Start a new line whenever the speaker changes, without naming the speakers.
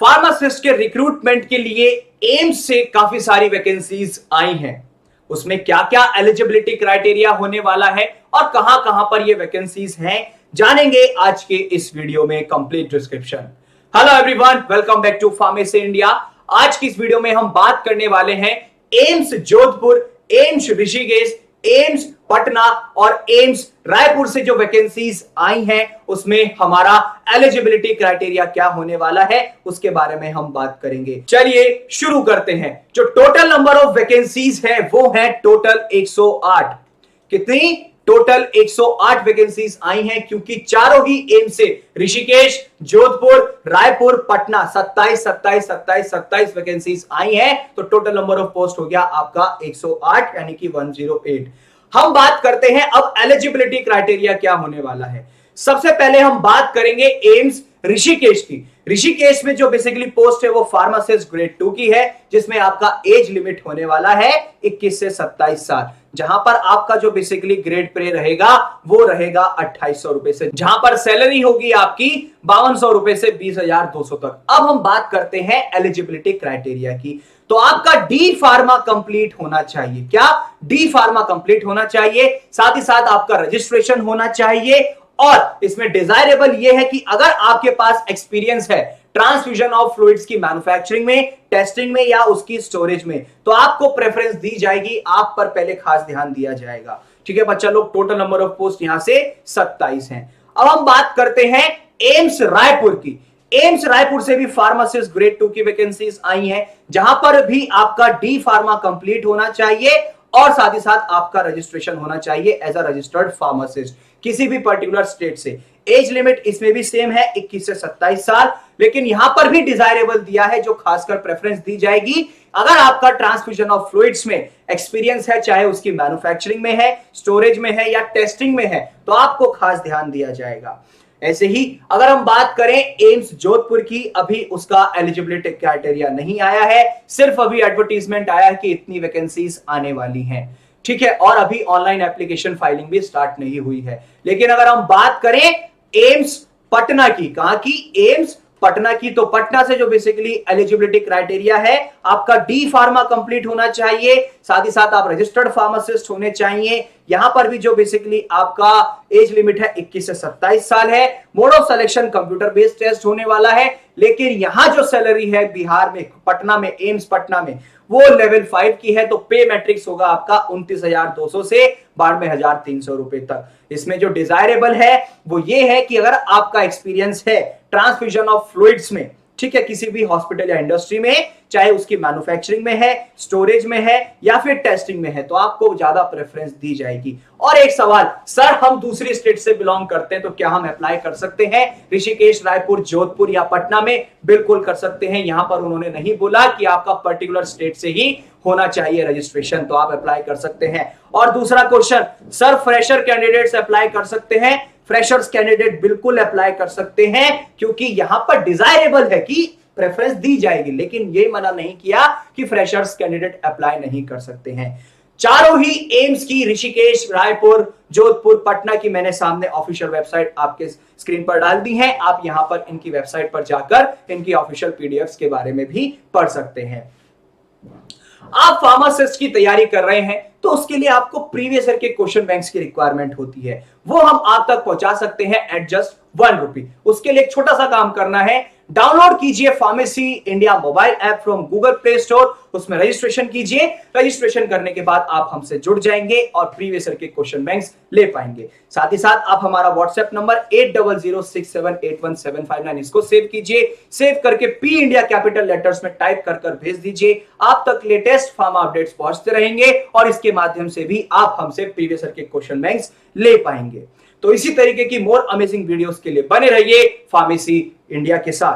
Pharmacist के recruitment के लिए एम्स से काफी सारी वैकेंसीज आई हैं। उसमें क्या क्या एलिजिबिलिटी क्राइटेरिया होने वाला है और कहां कहां पर ये वैकेंसीज हैं, जानेंगे आज के इस वीडियो में complete description. Hello everyone, welcome back to pharmacy India. आज की इस वीडियो में हम बात करने वाले हैं AIIMS Jodhpur, AIIMS Rishikesh, AIIMS Patna और एम्स रायपुर से जो वैकेंसीज आई हैं उसमें हमारा एलिजिबिलिटी क्राइटेरिया क्या होने वाला है उसके बारे में हम बात करेंगे। चलिए शुरू करते हैं। जो टोटल नंबर ऑफ वैकेंसीज है वो है टोटल 108। कितनी? टोटल 108 वैकेंसीज आई हैं, क्योंकि चारों ही एम्स से ऋषिकेश, जोधपुर, रायपुर, पटना 27 वैकेंसीज आई हैं। तो टोटल नंबर ऑफ पोस्ट हो गया आपका 108 यानी कि 108। हम बात करते हैं अब एलिजिबिलिटी क्राइटेरिया क्या होने वाला है। सबसे पहले हम बात करेंगे एम्स ऋषिकेश की। ऋषिकेश में जो बेसिकली पोस्ट है वो फार्मासिस्ट ग्रेड 2 की है, जिसमें आपका एज लिमिट होने वाला है 21 से 27 साल। जहां पर आपका जो बेसिकली ग्रेड पे रहेगा वो रहेगा 2800 रुपए से, जहां पर सैलरी होगी आपकी 5200 रुपए से 20,200 तक। अब हम बात करते हैं एलिजिबिलिटी क्राइटेरिया की। तो आपका डी फार्मा कंप्लीट होना चाहिए। क्या? डी फार्मा कंप्लीट होना चाहिए। साथ ही साथ आपका रजिस्ट्रेशन होना चाहिए। और इसमें डिजायरेबल यह है कि अगर आपके पास एक्सपीरियंस है ट्रांसफ्यूजन ऑफ फ्लूइड्स की मैन्युफैक्चरिंग में, टेस्टिंग में या उसकी स्टोरेज में, तो आपको प्रेफरेंस दी जाएगी। आप पर पहले खास ध्यान दिया जाएगा। ठीक है बच्चा लोग, टोटल नंबर ऑफ पोस्ट यहां से 27 हैं। अब हम बात करते हैं एम्स रायपुर की। एम्स रायपुर से भी फार्मासिस्ट ग्रेड 2 की वैकेंसीज आई हैं, जहां पर भी आपका डी फार्मा कंप्लीट होना चाहिए और साथ ही साथ आपका रजिस्ट्रेशन होना चाहिए एज अ रजिस्टर्ड फार्मासिस्ट किसी भी पर्टिकुलर स्टेट से। एज लिमिट इसमें भी सेम है 21 से 27 साल, लेकिन यहां पर भी डिजायरेबल दिया है जो खासकर प्रेफरेंस दी जाएगी अगर आपका ट्रांसफ्यूजन ऑफ फ्लूइड्स में एक्सपीरियंस है, चाहे उसकी मैन्युफैक्चरिंग में है, स्टोरेज में है या टेस्टिंग में है, तो आपको खास ध्यान दिया जाएगा। ऐसे ही अगर हम बात करें एम्स जोधपुर की, अभी उसका एलिजिबिलिटी क्राइटेरिया नहीं आया है, सिर्फ अभी एडवर्टीजमेंट आया है कि इतनी वैकेंसीज आने वाली हैं। ठीक है, और अभी ऑनलाइन एप्लीकेशन फाइलिंग भी स्टार्ट नहीं हुई है। लेकिन अगर हम बात करें एम्स पटना की, कहां की? एम्स पटना की, तो पटना से जो बेसिकली एलिजिबिलिटी क्राइटेरिया है आपका डी फार्मा कंप्लीट होना चाहिए, साथ ही साथ आप रजिस्टर्ड फार्मासिस्ट होने चाहिए। यहां पर भी जो बेसिकली आपका एज लिमिट है 21 से 27 साल है। Mode of selection computer based test होने वाला है, लेकिन यहां जो सैलरी है बिहार में, पटना में, एम्स पटना में, वो लेवल 5 की है। तो पे मैट्रिक्स होगा आपका 29,200 से 92,300 रुपए तक। इसमें जो डिजायरेबल है वो ये है कि अगर आपका एक्सपीरियंस है ट्रांसफ्यूजन ऑफ फ्लूइड्स में, ठीक है, किसी भी हॉस्पिटल या इंडस्ट्री में, चाहे उसकी मैन्युफैक्चरिंग में है, स्टोरेज में है या फिर टेस्टिंग में है, तो आपको ज्यादा प्रेफरेंस दी जाएगी। और एक सवाल, सर हम दूसरी स्टेट से बिलोंग करते हैं तो क्या हम अप्लाई कर सकते हैं ऋषिकेश, रायपुर, जोधपुर या पटना में? बिल्कुल कर सकते हैं। यहां पर उन्होंने नहीं बोला कि आपका पर्टिकुलर स्टेट से ही होना चाहिए रजिस्ट्रेशन, तो आप अप्लाई कर सकते हैं। और दूसरा question, sir fresher candidates apply कर सकते हैं? फ्रेशर्स कैंडिडेट बिल्कुल अप्लाई कर सकते हैं, क्योंकि यहां पर डिजायरेबल है कि प्रेफरेंस दी जाएगी, लेकिन ये मना नहीं किया कि फ्रेशर्स कैंडिडेट अप्लाई नहीं कर सकते हैं। चारों ही एम्स की, ऋषिकेश, रायपुर, जोधपुर, पटना की, मैंने सामने ऑफिशियल वेबसाइट आपके स्क्रीन पर डाल दी है। आप यहां पर इनकी वेबसाइट पर जाकर इनकी ऑफिशियल पीडीएफ्स के बारे में भी पढ़ सकते हैं। आप फार्मासिस्ट की तैयारी कर रहे हैं तो उसके लिए आपको प्रीवियस ईयर के क्वेश्चन बैंक्स की रिक्वायरमेंट होती है, वो हम आप तक पहुंचा सकते हैं एट जस्ट 1 रुपी। उसके लिए एक छोटा सा काम करना है, डाउनलोड कीजिए pharmacy India mobile app from Google play store, उसमें रजिस्ट्रेशन कीजिए। रजिस्ट्रेशन करने के बाद आप हमसे जुड़ जाएंगे और प्रीवियस ईयर के क्वेश्चन बैंक्स ले पाएंगे। साथ ही साथ आप हमारा व्हाट्सएप नंबर 8006781759 इसको सेव कीजिए। सेव करके पी इंडिया कैपिटल लेटर्स में टाइप कर भेज दीजिए। आप तक लेटेस्ट फार्मा अपडेट्स पहुंचते रहेंगे और इसके माध्यम से भी आप हमसे प्रीवियस ईयर के क्वेश्चन बैंक्स ले पाएंगे। तो इसी तरीके की मोर अमेजिंग वीडियोस के लिए बने रहिए फार्मेसी इंडिया के साथ।